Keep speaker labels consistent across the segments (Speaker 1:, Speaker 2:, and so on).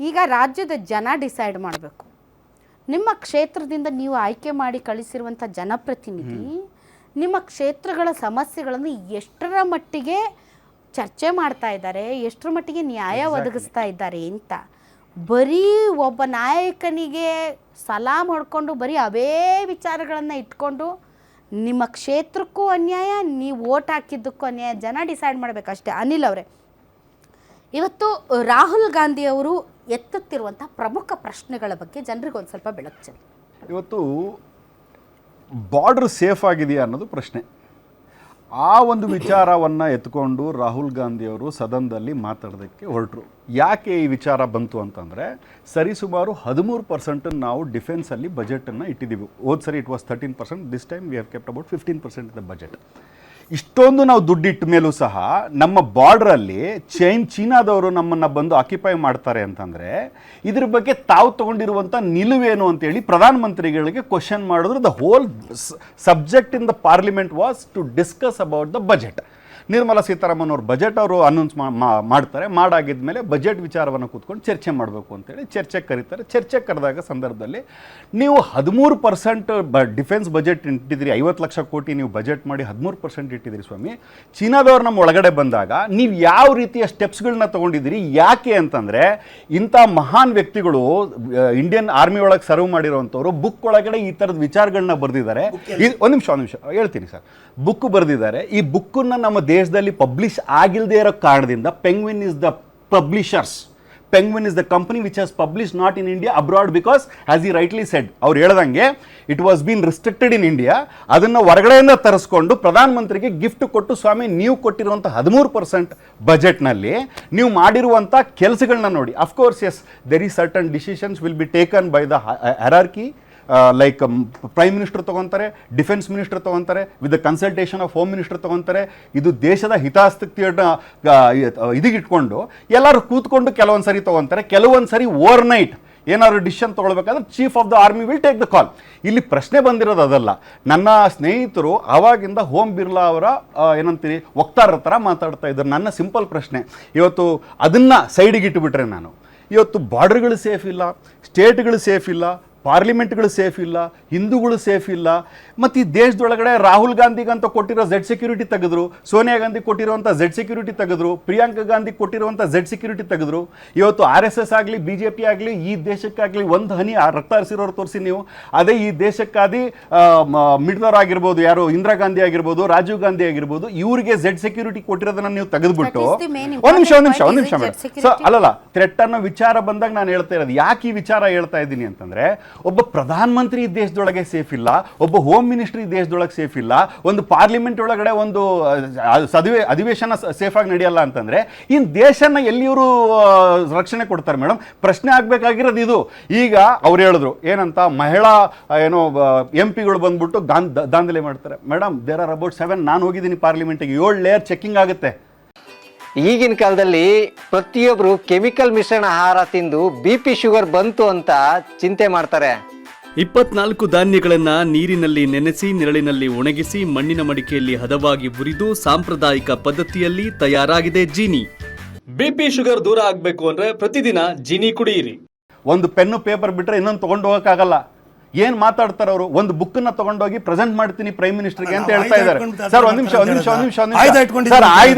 Speaker 1: ಈಗ ರಾಜ್ಯದ ಜನ ಡಿಸೈಡ್ ಮಾಡಬೇಕು. ನಿಮ್ಮ ಕ್ಷೇತ್ರದಿಂದ ನೀವು ಆಯ್ಕೆ ಮಾಡಿ ಕಳಿಸಿರುವಂಥ ಜನಪ್ರತಿನಿಧಿ ನಿಮ್ಮ ಕ್ಷೇತ್ರಗಳ ಸಮಸ್ಯೆಗಳನ್ನು ಎಷ್ಟರ ಮಟ್ಟಿಗೆ ಚರ್ಚೆ ಮಾಡ್ತಾ ಇದ್ದಾರೆ, ಎಷ್ಟರ ಮಟ್ಟಿಗೆ ನ್ಯಾಯ ಒದಗಿಸ್ತಾ ಇದ್ದಾರೆ ಅಂತ. ಬರೀ ಒಬ್ಬ ನಾಯಕನಿಗೆ ಸಲಾಮ್ ಹೊಡ್ಕೊಂಡು ಬರೀ ಅವೇ ವಿಚಾರಗಳನ್ನು ಇಟ್ಕೊಂಡು ನಿಮ್ಮ ಕ್ಷೇತ್ರಕ್ಕೂ ಅನ್ಯಾಯ, ನೀವು ಓಟ್ ಹಾಕಿದ್ದಕ್ಕೂ ಅನ್ಯಾಯ. ಜನ ಡಿಸೈಡ್ ಮಾಡಬೇಕಷ್ಟೇ. ಅನಿಲ್ ಅವರೇ, ಇವತ್ತು ರಾಹುಲ್ ಗಾಂಧಿಯವರು ಎತ್ತುತ್ತಿರುವಂಥ ಪ್ರಮುಖ ಪ್ರಶ್ನೆಗಳ ಬಗ್ಗೆ ಜನರಿಗೆ ಒಂದು ಸ್ವಲ್ಪ ಬೆಳಕು ಚೆಲ್ಲಿ.
Speaker 2: ಇವತ್ತು ಬಾರ್ಡರ್ ಸೇಫ್ ಆಗಿದೆಯಾ ಅನ್ನೋದು ಪ್ರಶ್ನೆ. ಆ ಒಂದು ವಿಚಾರವನ್ನು ಎತ್ಕೊಂಡು ರಾಹುಲ್ ಗಾಂಧಿಯವರು ಸದನದಲ್ಲಿ ಮಾತಾಡೋದಕ್ಕೆ ಹೊರಟರು. ಯಾಕೆ ಈ ವಿಚಾರ ಬಂತು ಅಂತಂದರೆ, ಸರಿಸುಮಾರು 13% ನಾವು ಡಿಫೆನ್ಸಲ್ಲಿ ಬಜೆಟನ್ನು ಇಟ್ಟಿದ್ದೀವಿ. ಹೋದ ಸರಿ it was 13%, this time we have kept about 15% the budget. ಇಷ್ಟೊಂದು ನಾವು ದುಡ್ಡಿಟ್ಟ ಮೇಲೂ ಸಹ ನಮ್ಮ ಬಾರ್ಡ್ರಲ್ಲಿ ಚೀನಾದವರು ನಮ್ಮನ್ನು ಬಂದು ಆಕ್ಯುಪೈ ಮಾಡ್ತಾರೆ ಅಂತಂದರೆ ಇದ್ರ ಬಗ್ಗೆ ತಾವು ತೊಗೊಂಡಿರುವಂಥ ನಿಲುವೇನು ಅಂತೇಳಿ ಪ್ರಧಾನಮಂತ್ರಿಗಳಿಗೆ ಕ್ವಶನ್ ಮಾಡಿದ್ರು. The whole subject in the parliament was to discuss about the budget. Nirmala Sitharaman ಅವರು ಬಜೆಟ್ ಅವರು ಅನೌನ್ಸ್ ಮಾಡ್ತಾರೆ. ಮಾಡಾಗಿದ್ಮೇಲೆ ಬಜೆಟ್ ವಿಚಾರವನ್ನು ಕೂತ್ಕೊಂಡು ಚರ್ಚೆ ಮಾಡಬೇಕು ಅಂತೇಳಿ ಚರ್ಚೆಗೆ ಕರೀತಾರೆ. ಚರ್ಚೆಗೆ ಕರೆದಾಗ ಸಂದರ್ಭದಲ್ಲಿ ನೀವು 13% ಡಿಫೆನ್ಸ್ ಬಜೆಟ್ ಇಟ್ಟಿದ್ದೀರಿ, 50 ಲಕ್ಷ ಕೋಟಿ ನೀವು ಬಜೆಟ್ ಮಾಡಿ 13% ಇಟ್ಟಿದ್ದೀರಿ ಸ್ವಾಮಿ. ಚೀನಾದವ್ರು ನಮ್ಮ ಒಳಗಡೆ ಬಂದಾಗ ನೀವು ಯಾವ ರೀತಿಯ ಸ್ಟೆಪ್ಸ್ಗಳನ್ನ ತೊಗೊಂಡಿದ್ದೀರಿ? ಯಾಕೆ ಅಂತಂದರೆ, ಇಂಥ ಮಹಾನ್ ವ್ಯಕ್ತಿಗಳು ಇಂಡಿಯನ್ ಆರ್ಮಿ ಒಳಗೆ ಸರ್ವ್ ಮಾಡಿರೋವಂಥವ್ರು ಬುಕ್ ಒಳಗಡೆ ಈ ಥರದ ವಿಚಾರಗಳನ್ನ ಬರೆದಿದ್ದಾರೆ. ಒಂದು ನಿಮಿಷ ಹೇಳ್ತೀನಿ ಸರ್. ಬುಕ್ ಬರೆದಿದ್ದಾರೆ. ಈ ಬುಕ್ಕನ್ನು ನಮ್ಮ ದೇಶದಲ್ಲಿ ಪಬ್ಲಿಷ್ ಆಗಿಲ್ಲದೆ ಇರೋ ಕಾರಣದಿಂದ Penguin is the publishers. Penguin is the company which has publish not in India, abroad, because as he rightly said, ಅವ್ರು ಹೇಳ್ದಂಗೆ it was been restricted in India. ಅದನ್ನು ಹೊರಗಡೆಯಿಂದ ತರಿಸ್ಕೊಂಡು ಪ್ರಧಾನಮಂತ್ರಿಗೆ ಗಿಫ್ಟ್ ಕೊಟ್ಟು, ಸ್ವಾಮಿ ನೀವು ಕೊಟ್ಟಿರುವಂಥ 13% ಬಜೆಟ್ನಲ್ಲಿ ನೀವು ಮಾಡಿರುವಂಥ ಕೆಲಸಗಳನ್ನ ನೋಡಿ. Of course yes, there is certain decisions will be taken by the hierarchy. Like prime minister ತೊಗೊತಾರೆ, ಡಿಫೆನ್ಸ್ ಮಿನಿಸ್ಟರ್ ತೊಗೊತಾರೆ, with the consultation of home minister ತೊಗೊತಾರೆ. ಇದು ದೇಶದ ಹಿತಾಸಕ್ತಿಯನ್ನು ಇದಿಗಿಟ್ಕೊಂಡು ಎಲ್ಲರೂ ಕೂತ್ಕೊಂಡು ಕೆಲವೊಂದು ಸರಿ ತೊಗೊತಾರೆ. ಕೆಲವೊಂದು ಸರಿ ಓವರ್ ನೈಟ್ ಏನಾದ್ರು ಡಿಸಿಷನ್ ತೊಗೊಳ್ಬೇಕಾದ್ರೆ chief of the army will take the call. ಇಲ್ಲಿ ಪ್ರಶ್ನೆ ಬಂದಿರೋದು ಅದಲ್ಲ. ನನ್ನ ಸ್ನೇಹಿತರು ಆವಾಗಿಂದ ಓಂ ಬಿರ್ಲಾ ಅವರ ಏನಂತೀರಿ ವಕ್ತಾರರ ಥರ ಮಾತಾಡ್ತಾ ಇದ್ದಾರೆ. ನನ್ನ ಸಿಂಪಲ್ ಪ್ರಶ್ನೆ ಇವತ್ತು ಅದನ್ನು ಸೈಡಿಗೆ ಇಟ್ಟುಬಿಟ್ರೆ, ನಾನು ಇವತ್ತು ಬಾರ್ಡರ್ಗಳು ಸೇಫ್ ಇಲ್ಲ, ಸ್ಟೇಟ್ಗಳು ಸೇಫ್ ಇಲ್ಲ, ಪಾರ್ಲಿಮೆಂಟ್ಗಳು ಸೇಫ್ ಇಲ್ಲ, ಹಿಂದೂಗಳು ಸೇಫ್ ಇಲ್ಲ. ಮತ್ತು ಈ ದೇಶದೊಳಗಡೆ ರಾಹುಲ್ ಗಾಂಧಿಗಂತ ಕೊಟ್ಟಿರೋ ಝೆಡ್ ಸೆಕ್ಯೂರಿಟಿ ತೆಗೆದ್ರು, ಸೋನಿಯಾ ಗಾಂಧಿ ಕೊಟ್ಟಿರುವಂಥ ಝೆಡ್ ಸೆಕ್ಯೂರಿಟಿ ತೆಗೆದ್ರು, ಪ್ರಿಯಾಂಕಾ ಗಾಂಧಿ ಕೊಟ್ಟಿರುವಂಥ ಝೆಡ್ ಸೆಕ್ಯೂರಿಟಿ ತೆಗೆದ್ರು. ಇವತ್ತು RSS ಆಗಲಿ BJP ಆಗಲಿ ಈ ದೇಶಕ್ಕಾಗಲಿ ಒಂದು ಹನಿ ರಕ್ತ ಹರಿಸಿರೋರು ತೋರಿಸಿ ನೀವು. ಅದೇ ಈ ದೇಶಕ್ಕಾಗಿ ಮಿಡ್ದವರಾಗಿರ್ಬೋದು, ಯಾರು ಇಂದಿರಾ ಗಾಂಧಿ ಆಗಿರ್ಬೋದು, ರಾಜೀವ್ ಗಾಂಧಿ ಆಗಿರ್ಬೋದು, ಇವರಿಗೆ ಝೆಡ್ ಸೆಕ್ಯೂರಿಟಿ ಕೊಟ್ಟಿರೋದನ್ನ ನೀವು ತೆಗೆದುಬಿಟ್ಟು ಒಂದು ನಿಮಿಷ ಅಲ್ಲಲ್ಲ, ಥ್ರೆಟ್ ಅನ್ನೋ ವಿಚಾರ ಬಂದಾಗ ನಾನು ಹೇಳ್ತಾ ಇರೋದು. ಯಾಕೆ ಈ ವಿಚಾರ ಹೇಳ್ತಾ ಇದ್ದೀನಿ ಅಂತಂದ್ರೆ, ಒಬ್ಬ ಪ್ರಧಾನಮಂತ್ರಿ ಈ ದೇಶದೊಳಗೆ ಸೇಫ್ ಇಲ್ಲ, ಒಬ್ಬ ಹೋಮ್ ಮಿನಿಸ್ಟ್ರಿ ದೇಶದೊಳಗೆ ಸೇಫ್ ಇಲ್ಲ, ಒಂದು ಪಾರ್ಲಿಮೆಂಟ್ ಒಳಗಡೆ ಒಂದು ಅಧಿವೇಶನ ಸೇಫ್ ಆಗಿ ನಡೆಯಲ್ಲ ಅಂತಂದ್ರೆ ಇನ್ನು ದೇಶನ ಎಲ್ಲಿಯವರು ರಕ್ಷಣೆ ಕೊಡ್ತಾರೆ ಮೇಡಮ್? ಪ್ರಶ್ನೆ ಆಗ್ಬೇಕಾಗಿರೋದು ಇದು. ಈಗ ಅವ್ರು ಹೇಳಿದ್ರು ಏನಂತ, ಮಹಿಳಾ ಏನೋ MP ಗಳು ಬಂದ್ಬಿಟ್ಟು ದಾಂಧಲೆ ಮಾಡ್ತಾರೆ. ಮೇಡಮ್, ದೇರ್ ಆರ್ ಅಬೌಟ್ 7, ನಾನು ಹೋಗಿದ್ದೀನಿ ಪಾರ್ಲಿಮೆಂಟಿಗೆ, 7 ಲೇಯರ್ ಚೆಕಿಂಗ್ ಆಗುತ್ತೆ.
Speaker 3: ಈಗಿನ ಕಾಲದಲ್ಲಿ ಪ್ರತಿಯೊಬ್ಬರು ಕೆಮಿಕಲ್ ಮಿಶ್ರಣ ಆಹಾರ ತಿಂದು BP ಶುಗರ್ ಬಂತು ಅಂತ ಚಿಂತೆ ಮಾಡ್ತಾರೆ.
Speaker 4: 24 ಧಾನ್ಯಗಳನ್ನ ನೀರಿನಲ್ಲಿ ನೆನೆಸಿ ನೆರಳಿನಲ್ಲಿ ಒಣಗಿಸಿ ಮಣ್ಣಿನ ಮಡಿಕೆಯಲ್ಲಿ ಹದವಾಗಿ ಹುರಿದು ಸಾಂಪ್ರದಾಯಿಕ ಪದ್ಧತಿಯಲ್ಲಿ ತಯಾರಾಗಿದೆ ಜೀನಿ. BP ಶುಗರ್ ದೂರ ಆಗ್ಬೇಕು ಅಂದ್ರೆ ಪ್ರತಿದಿನ ಜೀನಿ ಕುಡಿಯಿರಿ.
Speaker 2: ಒಂದು ಪೆನ್ನು ಪೇಪರ್ ಬಿಟ್ರೆ ಇನ್ನೊಂದು ತಗೊಂಡು ಹೋಗಕ್ಕಾಗಲ್ಲ. ಏನ್ ಮಾತಾಡ್ತಾರೆ ಅವರು? ಒಂದು ಬುಕ್ ನ ತಗೊಂಡೋಗಿ ಪ್ರೆಸೆಂಟ್ ಮಾಡ್ತೀನಿ ಪ್ರೈಮ್ ಮಿನಿಸ್ಟರ್ಗೆ ಅಂತ ಹೇಳ್ತಾ ಇದ್ದಾರೆ. ಸರ್ ಒಂದ್ ನಿಮಿಷ ಸರ್,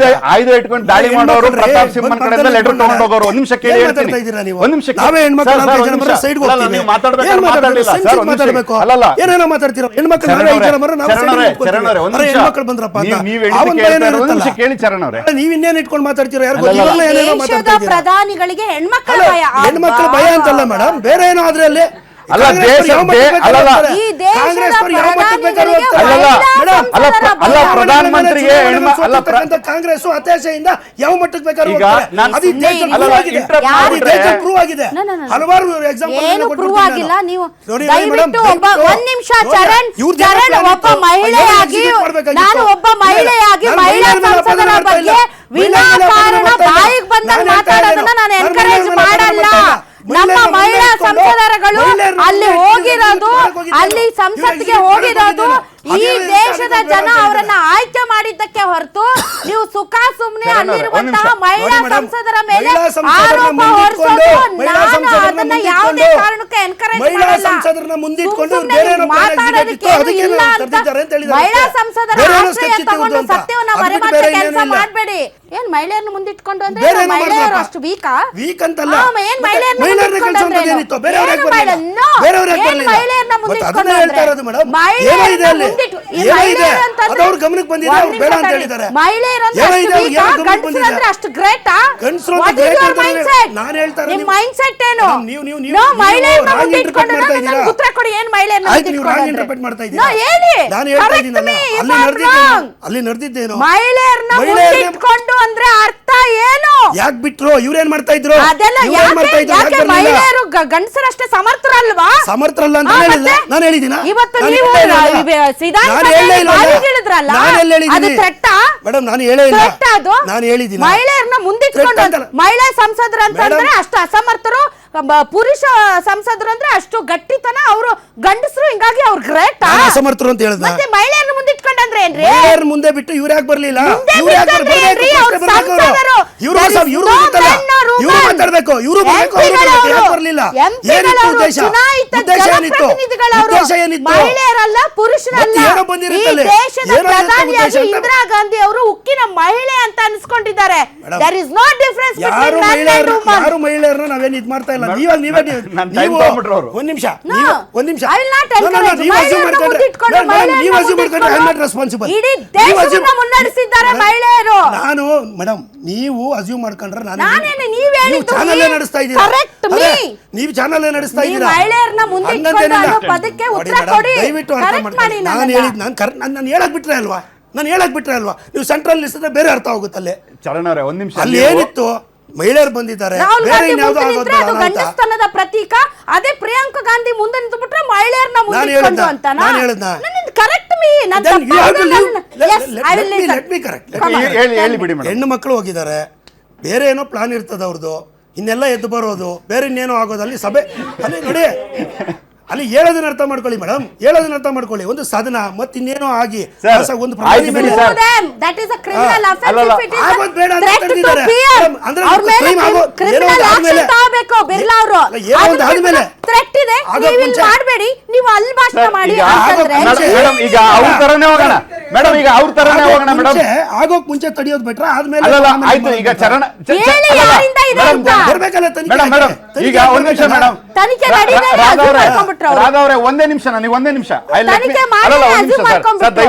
Speaker 2: ಆಯುಧ ಇಟ್ಕೊಂಡು ದಾಳಿ ಮಾಡೋರು ಪ್ರತಾಪ್ ಸಿಂಹನ್ ಕಡೆಯಿಂದ ಲೆಟರ್ ತಗೊಂಡು ಹೋಗೋರು. ಒಂದ್ ನಿಮಿಷ ಕೇಳಿ ಹೇಳ್ತೀನಿ. ಒಂದ್ ನಿಮಿಷ ಕೇಳಿ ಚರಣ್ ಅವರೇ,
Speaker 5: ನೀವ್ ಇನ್ನೇನ್ ಇಟ್ಕೊಂಡು ಮಾತಾಡ್ತೀರಾ?
Speaker 1: ಪ್ರಧಾನಿಗಳಿಗೆ
Speaker 5: ಹೆಣ್ಮಕ್ಳ ಭಯ ಅಂತಲ್ಲ ಮೇಡಮ್, ಬೇರೆ ಏನೋ ಆದ್ರೆ ಅಲ್ಲಿ
Speaker 2: ಅಲ್ಲ ಪ್ರಧಾನಮಂತ್ರಿಗೆ
Speaker 5: ಕಾಂಗ್ರೆಸ್ ಹತಾಶೆಯಿಂದ ಯಾವ ಮಟ್ಟಕ್ಕೆ ಬೇಕಾದ್ರೂ ಹಲವಾರು
Speaker 1: ಪ್ರೂವ್ ಆಗಿಲ್ಲ. ನೀವು ದಯವಿಟ್ಟು ಒಂದ್ ನಿಮಿಷ ಚರಣ್, ಒಬ್ಬ ಮಹಿಳೆಯಾಗಿ, ನಾನು ಒಬ್ಬ ಮಹಿಳೆಯಾಗಿ ಮಹಿಳಾ ಸಂಸದರ ಬಗ್ಗೆ ವಿನಾಕಾರಣ ಬಾಯಿಗೆ ಬಂದಾಗ ಮಾತಾಡೋದನ್ನ ನಾನು ಎನ್ಕರೇಜ್ ಮಾಡಲ್ಲ. ನಮ್ಮ ಮಹಿಳಾ ಸಂಸದರುಗಳು ಅಲ್ಲಿ ಹೋಗಿರೋದು, ಅಲ್ಲಿ ಸಂಸತ್ಗೆ ಹೋಗಿರೋದು ಈ ದೇಶದ ಜನ ಅವರನ್ನ ಆಯ್ಕೆ ಮಾಡಿದ್ದಕ್ಕೆ ಹೊರತು ನೀವು ಸುಖ ಸುಮ್ಮನೆ ಅಲ್ಲಿರುವಂತಹ ಮಹಿಳಾ ಸಂಸದರ ಮೇಲೆ ಆರೋಪ ಹೊರಿಸೋದು ನಾನು ಮಹಿಳೆಯರನ್ನ ಯಾವುದೇ ಕಾರಣಕ್ಕೂ encourage
Speaker 5: ಮಹಿಳಾ
Speaker 1: ಮಾಡಲ್ಲ.
Speaker 5: ಸಂಸದರನ್ನ ಮುಂದಿಟ್ಕೊಂಡು
Speaker 1: ಸುಮ್ನೆ
Speaker 5: ಬೇರೆ ಏನೋ
Speaker 1: ಮಾತಾಡೋದಕ್ಕೆ
Speaker 5: plan
Speaker 1: ಏನು ಇಲ್ಲ
Speaker 5: ಅದಕ್ಕೆ
Speaker 1: ಅಂತ
Speaker 5: ಕರೆದಿದ್ದಾರೆ ಅಂತ ಹೇಳಿದ್ದಾರೆ.
Speaker 1: ಮಹಿಳಾ ಸಂಸದರ
Speaker 5: ಬೇರೆ ಏನೋ
Speaker 1: ಆಶ್ರಯ
Speaker 5: sketch
Speaker 1: ತಗೊಂಡು
Speaker 5: ಇಟ್ಟಿರೋದು ಅಂತ.
Speaker 1: ಸತ್ಯವನ್ನ
Speaker 5: ಅದು ಬಿಟ್ಟು
Speaker 1: ಮರೆಮಾಚೋ
Speaker 5: ಬೇರೆ
Speaker 1: ಕೆಲಸ
Speaker 5: ಏನೇನೂ ಇಲ್ಲ.
Speaker 1: ಮಾಡಬೇಡಿ. ಏನ್ ಮಹಿಳೆಯರನ್ನ ಮುಂದಿಟ್ಕೊಂಡು ಅಂದ್ರೆ
Speaker 5: ಬೇರೆ ಏನೋ
Speaker 1: ಮಹಿಳೆಯರು
Speaker 5: ಮಾಡ್ರಪ್ಪ.
Speaker 1: ಅಷ್ಟು ವೀಕಾ?
Speaker 5: ವೀಕ್ ಅಂತಲ್ಲ.
Speaker 1: ಏನ್
Speaker 5: ಮತ್ತೆ
Speaker 1: ಮಹಿಳೆಯರನ್ನ
Speaker 5: ಮಹಿಳೆಯರನ್ನ
Speaker 1: ಮುಂದಿಟ್ಕೊಂಡು
Speaker 5: ಕಳ್ಸೋಂಥದ್ದು
Speaker 1: ಅಂದ್ರೆ
Speaker 5: ಏನಿತ್ತು? ಬೇರೆಯವ್ರು ಯಾಕೆ
Speaker 1: ಏನು
Speaker 5: ಬರ್ಲಿಲ್ಲ?
Speaker 1: ಮಹಿಳೆ-
Speaker 5: ಬೇರೆಯವ್ರು ಯಾಕೆ
Speaker 1: ಏನ್
Speaker 5: ಬರ್ಲಿಲ್ಲ?
Speaker 1: ಮಹಿಳೆಯರನ್ನ
Speaker 5: ಮತ್ತೆ
Speaker 1: ಮುಂದಿಟ್ಕೊಂಡು
Speaker 5: ಅದನ್ನೇ ಹೇಳ್ತಾ ಇರೋದು ಮೇಡಮ್. ಏನೋ ಇದೆ ಅಲ್ಲಿ. ಏನೋ ಇದೆ. ಅದು ಅವ್ರ ಗಮನಕ್ಕೆ ಬಂದಿದೆ, ಅವ್ರು ಬೇಡ ಅಂತ ಹೇಳಿದ್ದಾರೆ.
Speaker 1: ಮಹಿಳೆಯರು ಅಂದ್ರೆ
Speaker 5: ಏನೋ
Speaker 1: ಅಷ್ಟು
Speaker 5: ಇದೆ, ಅವ್ರಿಗೆ
Speaker 1: ವೀಕಾ?
Speaker 5: ಏನೋ ಗಮನಕ್ಕೆ
Speaker 1: ಗಂಡಸರು
Speaker 5: ಬಂದಿದೆ.
Speaker 1: ಅಂದ್ರೆ ಅಷ್ಟು ಗ್ರೇಟಾ?
Speaker 5: ಗಂಡಸರು
Speaker 1: What
Speaker 5: ಅಂತ
Speaker 1: is
Speaker 5: great
Speaker 1: your
Speaker 5: ಅಂತಾರೆ.
Speaker 1: mindset?
Speaker 5: ನಾನು ಹೇಳ್ತಾ ಇರೋದು
Speaker 1: ನಿಮ್
Speaker 5: ನೀವು-
Speaker 1: mindset ಏನು?
Speaker 5: ಮೇಡಮ್, ನೀವು
Speaker 1: ನೋ, ಮಹಿಳೆಯರನ್ನ
Speaker 5: wrong
Speaker 1: ಮುಂದಿಟ್ಕೊಂಡು
Speaker 5: interpret ಮಾಡ್ತಾ
Speaker 1: ನನಗೆ
Speaker 5: ಇದ್ದೀರಾ.
Speaker 1: ಉತ್ತರ ಕೊಡಿ. ಏನ್ ಮಹಿಳೆಯರನ್ನ
Speaker 5: ಆಯ್ತು, ನೀವು
Speaker 1: ಮುಂದಿಟ್ಕೊಂಡು
Speaker 5: wrong
Speaker 1: ಅಂದ್ರೆ?
Speaker 5: interpret ಮಾಡ್ತಾ
Speaker 1: ನೋ,
Speaker 5: ಇದ್ದೀರಾ.
Speaker 1: ಹೇಳಿ.
Speaker 5: ನಾನು ಹೇಳ್ತಾ
Speaker 1: Correct
Speaker 5: ಇದ್ದೀನಲ್ಲ,
Speaker 1: me if
Speaker 5: ಅಲ್ಲಿ
Speaker 1: I'm
Speaker 5: ನಡೆದಿದ್ದೇನು?
Speaker 1: wrong.
Speaker 5: ಅಲ್ಲಿ ನಡೆದಿದ್ದೇನು?
Speaker 1: ಮಹಿಳೆಯರನ್ನ ಮುಂದಿಟ್ಕೊಂಡು ಅಂದ್ರೆ ಅರ್ಥ ಏನು?
Speaker 5: ಯಾಕೆ ಬಿಟ್ರು? ಇವ್ರೇನ್ ಮಾಡ್ತಾ ಇದ್ರು?
Speaker 1: ಅದೆಲ್ಲ
Speaker 5: ಇವ್ರೇನ್ ಮಾಡ್ತಾ
Speaker 1: ಯಾಕೆ
Speaker 5: ಇದ್ರು? ಯಾಕೆ ಬರ್ಲಿಲ್ಲ?
Speaker 1: ಮಹಿಳೆಯರು ಗಂಡಸರಷ್ಟೇ ಸಮರ್ಥರಲ್ವಾ?
Speaker 5: ಸಮರ್ಥರಲ್ಲ ಅಂತ
Speaker 1: ಹಾ,
Speaker 5: ಹೇಳಿಲ್ಲ.
Speaker 1: ಮತ್ತೆ?
Speaker 5: ನಾನು ಹೇಳಿದಿನ?
Speaker 1: ಇವತ್ತು
Speaker 5: ನಾನು
Speaker 1: ನೀವು
Speaker 5: ಹೇಳೇ ಇಲ್ಲ.
Speaker 1: ಸಿದ್ಧಾಂತ
Speaker 5: ನಾನು ಹೇಳೇ ಇಲ್ಲ.
Speaker 1: ಬಾವಿಗಿಳಿದ್ರಲ್ಲ?
Speaker 5: ನಾನು ಎಲ್ಲಿ ಹೇಳಿದ್ದೀನಿ?
Speaker 1: ಅದು ಥ್ರೆಟ್ಟಾ?
Speaker 5: ಮೇಡಮ್, ನಾನು ಹೇಳೇ ಇಲ್ಲ.
Speaker 1: ಥ್ರೆಟ್ಟಾ ಅದು?
Speaker 5: ನಾನು ಹೇಳಿದ್ದೀನಿ.
Speaker 1: ಮಹಿಳೆಯರನ್ನ ಮುಂದಿಟ್ಕೊಂಡು
Speaker 5: ಥ್ರೆಟ್ ಅಂತಲ್ಲ.
Speaker 1: ಮಹಿಳಾ ಸಂಸದರು ಅಂತಂದ್ರೆ
Speaker 5: ಮೇಡಮ್,
Speaker 1: ಅಷ್ಟು ಅಸಮರ್ಥರು, ಪುರುಷ ಸಂಸದರು ಅಂದ್ರೆ ಅಷ್ಟು ಗಟ್ಟಿತನ, ಅವರು ಗಂಡಸರು, ಹಿಂಗಾಗಿ ಅವ್ರು ಗ್ರೇಟ್.
Speaker 5: ನಾನು ಅಸಮರ್ಥರು ಅಂತ ಹೇಳಿದ್ನ?
Speaker 1: ಮತ್ತೆ ಮಹಿಳೆಯರನ್ನ ಮುಂದಿಟ್ಕೊಂಡು ಅಂದ್ರೆ ಏನ್ರಿ?
Speaker 5: ಮಹಿಳೆಯರ ಮುಂದೆ ಬಿಟ್ಟು ಇವ್ರು ಯಾಕೆ ಬರ್ಲಿಲ್ಲ?
Speaker 1: ಮುಂದೆ
Speaker 5: ಇವ್ರು ಯಾಕೆ
Speaker 1: ಬಿಟ್ಟಂದ್ರೆ ಏನ್ರಿ? ಅವ್ರು ಸಂಸದರು.
Speaker 5: ಇವರು
Speaker 1: There is
Speaker 5: ಇವರು
Speaker 1: no
Speaker 5: ಗೊತ್ತಲ್ಲ.
Speaker 1: men or
Speaker 5: ಇವರು
Speaker 1: women.
Speaker 5: ಮಾತಾಡ್ಬೇಕು, ಇವರು ಬರ್ಬೇಕು, ಅವ್ರು
Speaker 1: MP
Speaker 5: ಬರ್ಬೇಕು.
Speaker 1: ಗಳು
Speaker 5: ಯಾಕೆ ಬರ್ಲಿಲ್ಲ?
Speaker 1: MP
Speaker 5: ಏನಿತ್ತು
Speaker 1: ಗಳು
Speaker 5: ಉದ್ದೇಶ?
Speaker 1: ಚುನಾಯಿತ
Speaker 5: ಉದ್ದೇಶ ಏನಿತ್ತು?
Speaker 1: ಜನಪ್ರತಿನಿಧಿಗಳು ಅವರು.
Speaker 5: ಉದ್ದೇಶ ಏನಿತ್ತು?
Speaker 1: ಮಹಿಳೆಯರಲ್ಲ, ಪುರುಷರಲ್ಲ.
Speaker 5: ಮತ್ತೆ ಏನೋ
Speaker 1: ಈ
Speaker 5: ಬಂದಿರುತ್ತಲ್ಲಿ.
Speaker 1: ದೇಶದ
Speaker 5: ಏನೋ ಇರುತ್ತೆ
Speaker 1: ಪ್ರಧಾನಿಯಾಗಿ
Speaker 5: ಉದ್ದೇಶ ಅಂತ.
Speaker 1: ಇಂದಿರಾ ಗಾಂಧಿ ಅವರು ಉಕ್ಕಿನ ಮಹಿಳೆ ಅಂತ ಅನ್ಸ್ಕೊಂಡಿದ್ದಾರೆ.
Speaker 5: Madam,
Speaker 1: There is no difference between
Speaker 5: ಯಾರು
Speaker 1: men and
Speaker 5: ಮಹಿಳೆಯರು
Speaker 1: women.
Speaker 5: ಯಾರು ಮಹಿಳೆಯರನ್ನ ನಾವೇನ್ ಇದ್ ಮಾಡ್ತಾ ಇಲ್ಲ.
Speaker 2: ನನ್ನ time ತಗೊಂಡ್ಬಿಟ್ರು ಅವ್ರು.
Speaker 5: ಒಂದ್ ನಿಮಿಷ
Speaker 1: No,
Speaker 5: ಒಂದ್ ನಿಮಿಷ
Speaker 1: I will not encourage. ಮಹಿಳೆಯರನ್ನ ಮುಂದಿಟ್ಕೊಂಡು,
Speaker 5: ನೀವು ಅಸ್ಯೂಮ್
Speaker 1: ಮಹಿಳೆಯರನ್ನ
Speaker 5: ಮಾಡ್ಕೊಂಡ್ರೆ ಐ ನಾಟ್ ರೆಸ್ಪಾನ್ಸಿಬಲ್.
Speaker 1: ಇಡೀ ದೇಶವನ್ನ ಮುನ್ನಡೆಸಿದ್ದಾರೆ ಮಹಿಳೆಯರು.
Speaker 5: ನಾನು ಮೇಡಮ್, ನೀವು ಅಸ್ಯೂಮ್ ಮಾಡ್ಕೊಂಡ್ರೆ
Speaker 1: ನಾನೇನು ನೀವ್ ಹೇಳಿದ್ದು
Speaker 5: ಚಾನಲ್ ನಡೆಸ್ತಾ ಇದ್ದೀರಾ?
Speaker 1: Correct me.
Speaker 5: ಅದೇ, ನೀವು ಚಾನಲ್ ನಡೆಸ್ತಾ
Speaker 1: ನೀವು
Speaker 5: ಇದ್ದೀರಾ?
Speaker 1: ಮಹಿಳೆಯರನ್ನ ಮುಂದಿಟ್ಕೊಂಡು
Speaker 5: ಹಂಗಂತೇನಿಲ್ಲ.
Speaker 1: ಅನ್ನೋ ಪದಕ್ಕೆ
Speaker 5: ನೋಡಿ
Speaker 1: ಉತ್ತರ
Speaker 5: ಮೇಡಮ್,
Speaker 1: ಕೊಡಿ.
Speaker 5: ದಯವಿಟ್ಟು ಅರ್ಥ
Speaker 1: Correct
Speaker 5: ಮಾಡ್ಕೊಳ್ಳಿ.
Speaker 1: ಮಾಡಿ
Speaker 5: ನಾನು
Speaker 1: ನನ್ನನ್ನ.
Speaker 5: ಹೇಳಿದ್ ನಾನು ಹೇಳಕ್ ಬಿಟ್ರೆ ಅಲ್ವಾ? ನಾನು ಹೇಳಕ್ ಬಿಟ್ರೆ ಅಲ್ವಾ? ನೀವು ಸೆಂಟ್ರಲ್ ನಿಲ್ಸಿದ್ರೆ ಬೇರೆ ಅರ್ಥ ಹೋಗುತ್ತಲ್ಲೇ.
Speaker 2: ಚರಣ್ ಅವರೇ, ಒಂದ್ ನಿಮಿಷ.
Speaker 5: ಅಲ್ಲಿ ಏನಿತ್ತು? ಮಹಿಳೆಯರು ಬಂದಿದ್ದಾರೆ,
Speaker 1: ರಾಹುಲ್
Speaker 5: ಬೇರೆ
Speaker 1: ಗಾಂಧಿ
Speaker 5: ಇನ್ಯಾವುದೋ
Speaker 1: ಮುಂದೆ ನಿಂತ್ರೆ ಅದು
Speaker 5: ಆಗೋದು ಅಂತ.
Speaker 1: ಗಂಡಸ್ತನದ ಪ್ರತೀಕ. ಅದೇ ಪ್ರಿಯಾಂಕಾ ಗಾಂಧಿ ಮುಂದೆ ನಿಂತುಬಿಟ್ರೆ ಮಹಿಳೆಯರನ್ನ ಮುಂದಿಟ್ಕೊಂಡು ಅಂತ.
Speaker 5: ನಾನು ಹೇಳ್ದಾ?
Speaker 1: Correct me.
Speaker 5: Then you have to leave. Let me correct.
Speaker 2: ಹೇಳಿ ಬಿಡಿ ಮೇಡಮ್.
Speaker 5: ಹೆಣ್ಣು ಮಕ್ಕಳು ಹೋಗಿದ್ದಾರೆ, ಬೇರೆ ಏನೋ ಪ್ಲಾನ್ ಇರ್ತದೆ ಅವ್ರದ್ದು, ಇನ್ನೆಲ್ಲ ಎದ್ದು ಬರೋದು, ಬೇರೆ ಇನ್ನೇನೋ ಆಗೋದು. ಅಲ್ಲಿ ಸಭೆ, ಅಲ್ಲಿ ನೋಡಿ, ಅಲ್ಲಿ ಹೇಳೋದನ್ನ ಅರ್ಥ ಮಾಡ್ಕೊಳ್ಳಿ ಮೇಡಮ್, ಹೇಳೋದನ್ನ ಅರ್ಥ ಮಾಡ್ಕೊಳ್ಳಿ. ಒಂದು ಸದನ ಮತ್ತೆ ಇನ್ನೇನೋ ಆಗಿ ಒಂದು ಪ್ರಧಾನಿ ಮೇಲೆ
Speaker 1: That is a criminal offense.
Speaker 2: ಅಲ್ಲಲ್ಲ,
Speaker 1: If it is
Speaker 5: ಆಗೋದು ಬೇಡ ಅಂತ
Speaker 1: threat to
Speaker 5: ಹೇಳ್ತಿದ್ದಾರೆ.
Speaker 1: peer.
Speaker 5: ಅಂದ್ರೆ
Speaker 1: ಅವ್ರ ಮೇಲೆ
Speaker 5: crime ಆಗೋ- ಏನೋ
Speaker 1: criminal
Speaker 5: ಒಂದು
Speaker 1: action
Speaker 5: ಆದ್ಮೇಲೆ-
Speaker 1: ತಗೋಬೇಕು ಬಿರ್ಲಾ ಅವರು.
Speaker 5: ಏನೋ ಒಂದು ಆದ್ಮೇಲೆ
Speaker 1: ಥ್ರೆಟ್ ಇದೆ,
Speaker 5: ಆಗೋಕ್
Speaker 1: ನೀವು ಇಲ್ಲಿ
Speaker 5: ಮುಂಚೆ-
Speaker 1: ಮಾಡಬೇಡಿ, ನೀವು ಅಲ್ಲಿ ಭಾಷಣ ಮಾಡಿ
Speaker 2: ಈಗ
Speaker 1: ಅಂತಂದ್ರೆ
Speaker 2: ಮೇಡಮ್, ಈಗ ಅವ್ರ ತರನೇ ಹೋಗೋಣ ಮೇಡಮ್. ಈಗ ಅವ್ರ ತರನೇ ಹೋಗೋಣ ಮೇಡಮ್.
Speaker 5: ಆಗೋಕ್ ಮುಂಚೆ ತಡಿಯೋದು ಬೆಟ್ರ, ಆದ್ಮೇಲೆ
Speaker 2: ಅಲ್ಲಲ್ಲ,
Speaker 5: ಆಮೇಲೆ
Speaker 2: ಆಯ್ತು. ಈಗ ಚರಣ
Speaker 1: ಹೇಳಿ ಯಾರಿಂದ ಇದೆ ಅಂತ.
Speaker 5: ಬರ್ಬೇಕಲ್ಲ ತನಿಖೆ.
Speaker 2: ಮೇಡಮ್ ಈಗ ಒಂದ್ ನಿಮಿಷ ಮೇಡಮ್.
Speaker 1: ತನಿಖೆ ನಡೀತಾ ಇದೆ, assume ಮಾಡ್ಕೊಂಡ್ಬಿಟ್ರು ಅವ್ರು.
Speaker 2: ರಾಧಾ ಅವರೇ, ಒಂದೇ ನಿಮಿಷ, ನನಗೆ ಒಂದೇ ನಿಮಿಷ.
Speaker 1: ತನಿಖೆ ಮಾಡಿ assume ಮಾಡ್ಕೊಂಡ್ಬಿಟ್ರು.